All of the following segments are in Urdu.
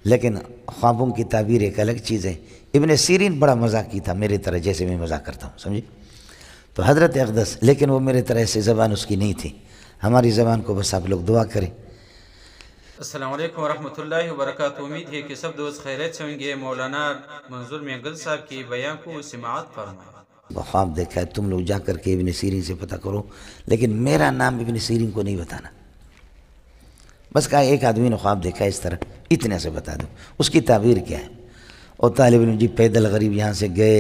لیکن خوابوں کی تعبیر ایک الگ چیز ہے۔ ابن سیرین بڑا مذاقی تھا، میرے طرح جیسے میں مذاق کرتا ہوں، سمجھے؟ تو حضرت اقدس، لیکن وہ میرے طرح سے زبان اس کی نہیں تھی، ہماری زبان کو بس آپ لوگ دعا کریں۔ السلام علیکم ورحمۃ اللہ وبرکاتہ۔ امید ہے کہ سب دوست خیریت سے ہوں گے۔ مولانا منظور مینگل صاحب کی بیان کو سماعت فرمائیں۔ خواب دیکھا ہے، تم لوگ جا کر کے ابن سیرین سے پتہ کرو، لیکن میرا نام ابن سیرین کو نہیں بتانا۔ بس کہا ایک آدمی نے خواب دیکھا ہے اس طرح، اتنے سے بتا دو اس کی تعبیر کیا ہے۔ اور طالب علم جی پیدل غریب یہاں سے گئے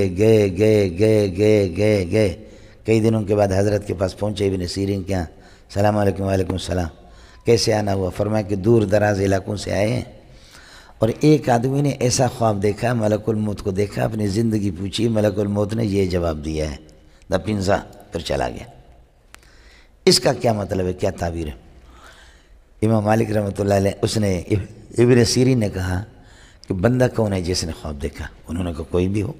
کئی دنوں کے بعد حضرت کے پاس پہنچے ابن سیرین کے یہاں۔ السلام علیکم۔ وعلیکم السلام۔ کیسے آنا ہوا؟ فرمایا کہ دور دراز علاقوں سے آئے ہیں، اور ایک آدمی نے ایسا خواب دیکھا، ملک الموت کو دیکھا، اپنی زندگی پوچھی، ملک الموت نے یہ جواب دیا ہے، دا پنزا، پھر چلا گیا۔ اس کا کیا مطلب ہے، کیا تعبیر ہے؟ امام مالک رحمۃ اللہ علیہ، اس نے ابن سیرین نے کہا کہ بندہ کون ہے جس نے خواب دیکھا؟ انہوں نے کہا کوئی بھی ہو،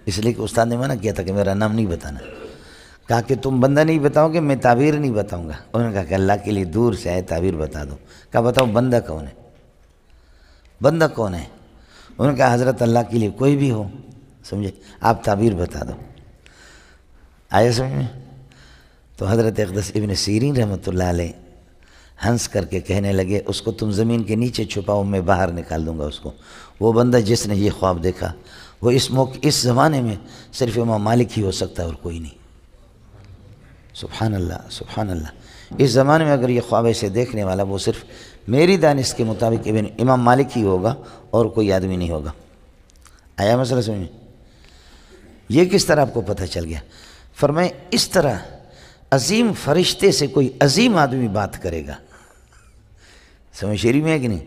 اس لیے کہ استاد نے منع کیا تھا کہ میرا نام نہیں بتانا۔ کہا کہ تم بندہ نہیں بتاؤ گے، میں تعبیر نہیں بتاؤں گا۔ انہوں نے کہا کہ اللہ کے لیے دور سے آئے، تعبیر بتا دو۔ کہا بتاؤ بندہ کون ہے، بندہ کون ہے؟ انہوں نے کہا حضرت اللہ کے لیے کوئی بھی ہو، سمجھے، آپ تعبیر بتا دو۔ آیا سمجھ میں؟ تو حضرت اقدس ابن سیرین رحمۃ اللہ علیہ ہنس کر کے کہنے لگے اس کو تم زمین کے نیچے چھپاؤ، میں باہر نکال دوں گا اس کو۔ وہ بندہ جس نے یہ خواب دیکھا، وہ اس زمانے میں صرف امام مالک ہی ہو سکتا ہے اور کوئی نہیں۔ سبحان اللہ، سبحان اللہ۔ اس زمانے میں اگر یہ خواب ایسے دیکھنے والا، وہ صرف میری دانش کے مطابق امام مالک ہی ہوگا اور کوئی آدمی نہیں ہوگا۔ آیا مسئلہ سمجھ میں؟ یہ کس طرح آپ کو پتہ چل گیا؟ فرمائے اس طرح عظیم فرشتے سے کوئی عظیم آدمی بات کرے گا، سمجھ شریف میں ہے کہ نہیں؟